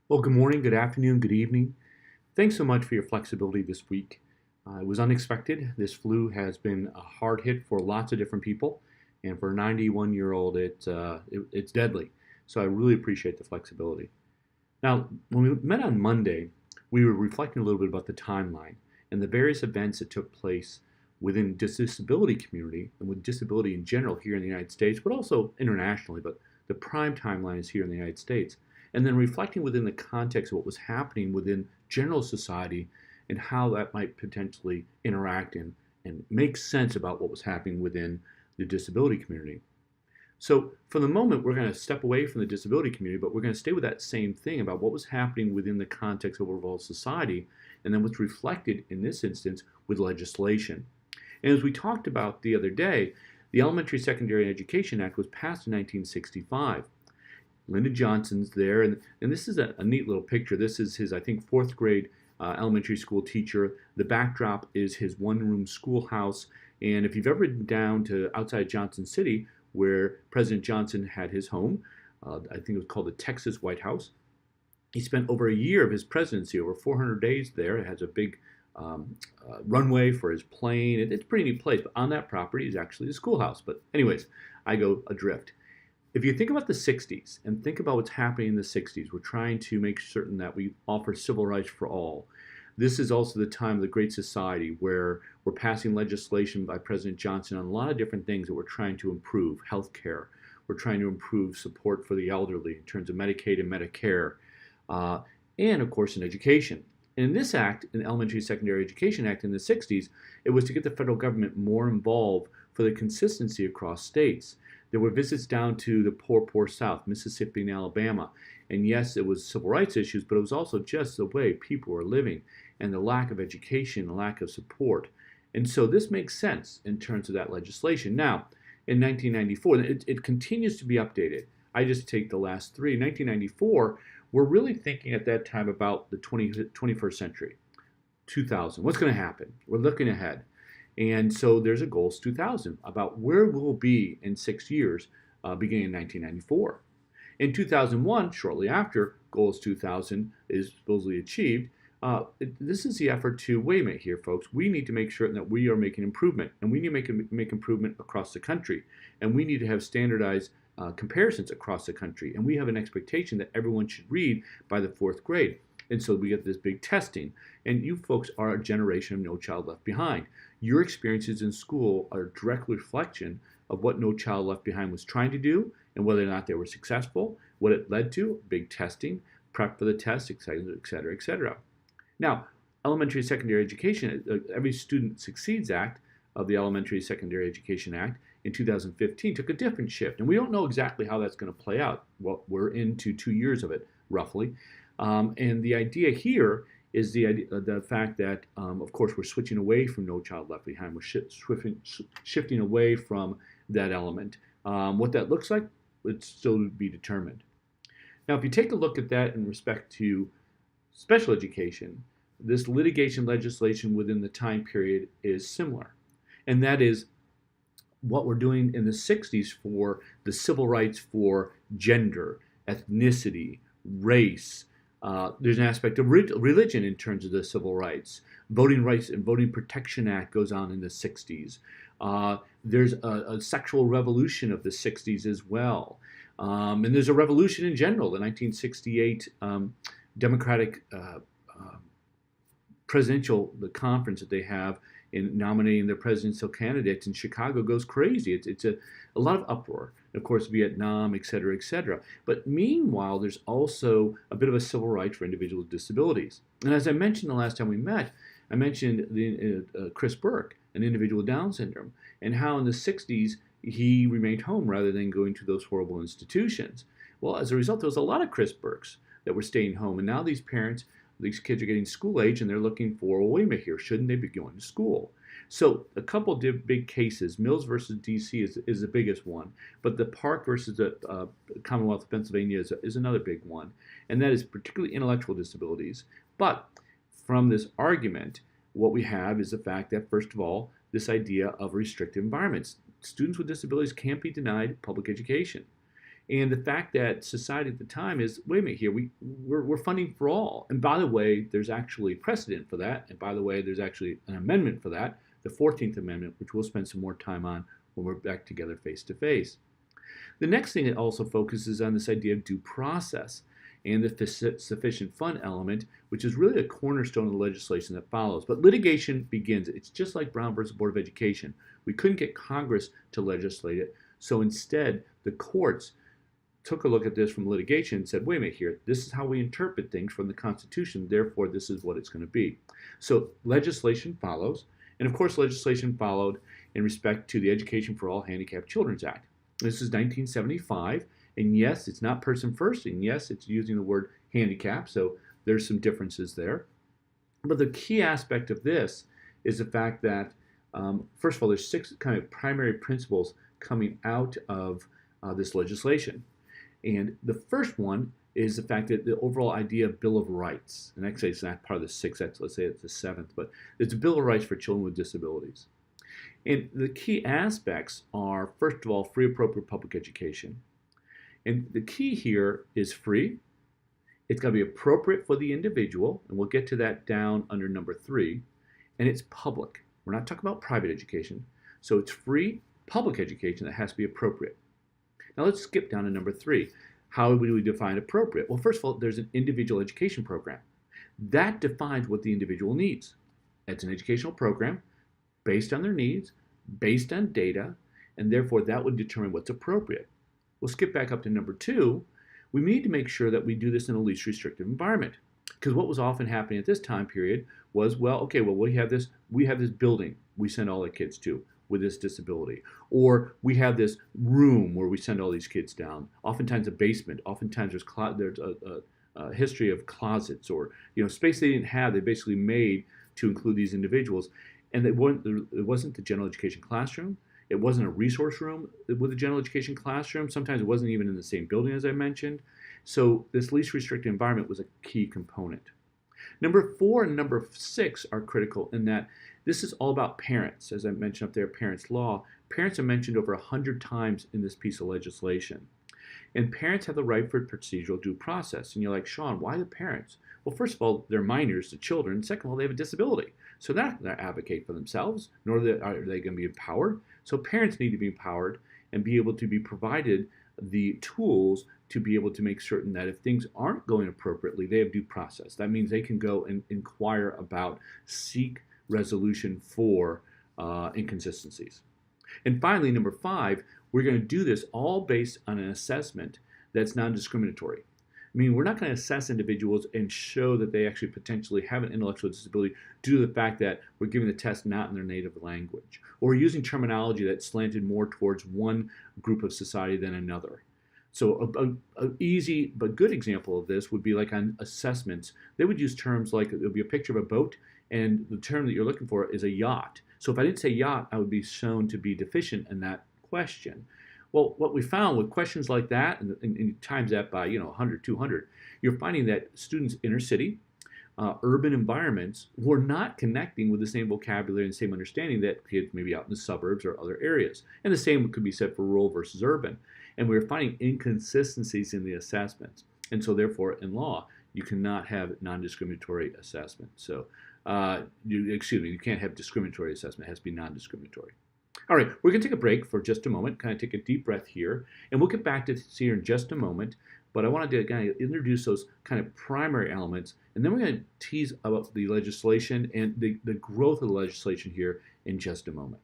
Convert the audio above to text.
Well, good morning, good afternoon, good evening. Thanks so much for your flexibility this week. It was unexpected. This flu has been a hard hit for lots of different people, and for a 91-year-old, it's deadly. So I really appreciate the flexibility. Now, when we met on Monday, we were reflecting a little bit about the timeline and the various events that took place within the disability community and with disability in general here in the United States, but also internationally. But the prime timeline is here in the United States. And then reflecting within the context of what was happening within general society and how that might potentially interact and make sense about what was happening within the disability community. So for the moment, we're going to step away from the disability community, but we're going to stay with that same thing about what was happening within the context of overall society, and then what's reflected in this instance with legislation. And as we talked about the other day, the Elementary Secondary Education Act was passed in 1965. Lyndon Johnson's there, and this is a neat little picture. This is his, I think, fourth grade elementary school teacher. The backdrop is his one-room schoolhouse, and if you've ever been down to outside Johnson City, where President Johnson had his home, I think it was called the Texas White House. He spent over a year of his presidency, over 400 days there. It has a big runway for his plane. It's a pretty neat place, but on that property is actually the schoolhouse. But anyways, I go adrift. If you think about the 60s and think about what's happening in the 60s, we're trying to make certain that we offer civil rights for all. This is also the time of the Great Society where we're passing legislation by President Johnson on a lot of different things that we're trying to improve. Healthcare, we're trying to improve support for the elderly in terms of Medicaid and Medicare, and of course in education. And in this act, in the Elementary Secondary Education Act in the 60s, it was to get the federal government more involved for the consistency across states. There were visits down to the poor South, Mississippi and Alabama. And yes, it was civil rights issues, but it was also just the way people were living and the lack of education, the lack of support. And so this makes sense in terms of that legislation. Now, in 1994, it continues to be updated. I just take the last three. In 1994, we're really thinking at that time about the 21st century, 2000. What's going to happen? We're looking ahead. And so there's a goals 2000 about where we'll be in 6 years, beginning in 1994. In 2001, shortly after goals 2000 is supposedly achieved, this is the effort to, wait a minute here, folks, we need to make sure that we are making improvement, and we need to make improvement across the country, and we need to have standardized comparisons across the country, and we have an expectation that everyone should read by the fourth grade. And so we get this big testing. And you folks are a generation of No Child Left Behind. Your experiences in school are a direct reflection of what No Child Left Behind was trying to do and whether or not they were successful, what it led to, big testing, prep for the test, et cetera, et cetera, et cetera. Now, Elementary Secondary Education, Every Student Succeeds Act of the Elementary Secondary Education Act in 2015 took a different shift. And we don't know exactly how that's going to play out. Well, we're into 2 years of it, roughly. And the idea here is the fact that, of course, we're switching away from No Child Left Behind. We're shifting away from that element. What that looks like would still be determined. Now, if you take a look at that in respect to special education, this litigation legislation within the time period is similar. And that is what we're doing in the 60s for the civil rights for gender, ethnicity, race. There's an aspect of religion in terms of the civil rights. Voting Rights and Voting Protection Act goes on in the 60s. There's a sexual revolution of the 60s as well. And there's a revolution in general. The 1968 Democratic presidential conference that they have in nominating their presidential candidates in Chicago goes crazy. It's a lot of uproar. Of course, Vietnam, et cetera, et cetera. But meanwhile, there's also a bit of a civil right for individuals with disabilities. And as I mentioned the last time we met, I mentioned Chris Burke, an individual with Down syndrome, and how in the 60s he remained home rather than going to those horrible institutions. Well, as a result, there was a lot of Chris Burkes that were staying home. And now these parents, these kids are getting school age and they're looking for, well, wait a minute here, shouldn't they be going to school? So a couple of big cases, Mills versus DC is the biggest one, but the Park versus the Commonwealth of Pennsylvania is another big one, and that is particularly intellectual disabilities. But from this argument, what we have is the fact that, first of all, this idea of restrictive environments. Students with disabilities can't be denied public education. And the fact that society at the time is, wait a minute here, we're funding for all. And by the way, there's actually precedent for that. And by the way, there's actually an amendment for that, the 14th Amendment, which we'll spend some more time on when we're back together face to face. The next thing it also focuses on this idea of due process and the sufficient fund element, which is really a cornerstone of the legislation that follows. But litigation begins. It's just like Brown versus Board of Education. We couldn't get Congress to legislate it, so instead the courts took a look at this from litigation and said, wait a minute here, this is how we interpret things from the Constitution, therefore this is what it's going to be. So legislation follows, and of course legislation followed in respect to the Education for All Handicapped Children's Act. This is 1975, and yes, it's not person first, and yes, it's using the word handicap, so there's some differences there. But the key aspect of this is the fact that, first of all, there's 6 kind of primary principles coming out of this legislation. And the first one is the fact that the overall idea of Bill of Rights, and actually it's not part of the 6th, let's say it's the 7th, but it's a Bill of Rights for children with disabilities. And the key aspects are, first of all, free appropriate public education. And the key here is free. It's got to be appropriate for the individual, and we'll get to that down under number 3. And it's public. We're not talking about private education. So it's free public education that has to be appropriate. Now let's skip down to number 3. How do we define appropriate? Well, first of all, there's an individual education program. That defines what the individual needs. It's an educational program based on their needs, based on data, and therefore that would determine what's appropriate. We'll skip back up to number 2. We need to make sure that we do this in a least restrictive environment. Because what was often happening at this time period was, we have this building we send all the kids to with this disability. Or we have this room where we send all these kids down. Oftentimes a basement. Oftentimes there's a history of closets or space they didn't have. They basically made to include these individuals. And it wasn't the general education classroom. It wasn't a resource room with a general education classroom. Sometimes it wasn't even in the same building as I mentioned. So this least restricted environment was a key component. Number 4 and number 6 are critical in that this is all about parents. As I mentioned up there, parents' law. Parents are mentioned over 100 times in this piece of legislation. And parents have the right for procedural due process. And you're like, Sean, why the parents? Well, first of all, they're minors, the children. Second of all, they have a disability. So they're not going to advocate for themselves, nor are they going to be empowered. So parents need to be empowered and be able to be provided the tools to be able to make certain that if things aren't going appropriately, they have due process. That means they can go and inquire about, seek resolution for inconsistencies. And finally, number 5, we're going to do this all based on an assessment that's non-discriminatory. I mean, we're not going to assess individuals and show that they actually potentially have an intellectual disability due to the fact that we're giving the test not in their native language, or using terminology that's slanted more towards one group of society than another. So an easy but good example of this would be like on assessments. They would use terms like, it would be a picture of a boat, and the term that you're looking for is a yacht. So if I didn't say yacht, I would be shown to be deficient in that question. Well, what we found with questions like that, and times that by 100, 200, you're finding that students inner city, urban environments were not connecting with the same vocabulary and same understanding that kids maybe out in the suburbs or other areas. And the same could be said for rural versus urban. And we were finding inconsistencies in the assessments. And so therefore, in law, you cannot have non-discriminatory assessment. So, you can't have discriminatory assessment. It has to be non-discriminatory. All right, we're going to take a break for just a moment, kind of take a deep breath here, and we'll get back to this here in just a moment. But I wanted to kind of introduce those kind of primary elements, and then we're going to tease about the legislation and the growth of the legislation here in just a moment.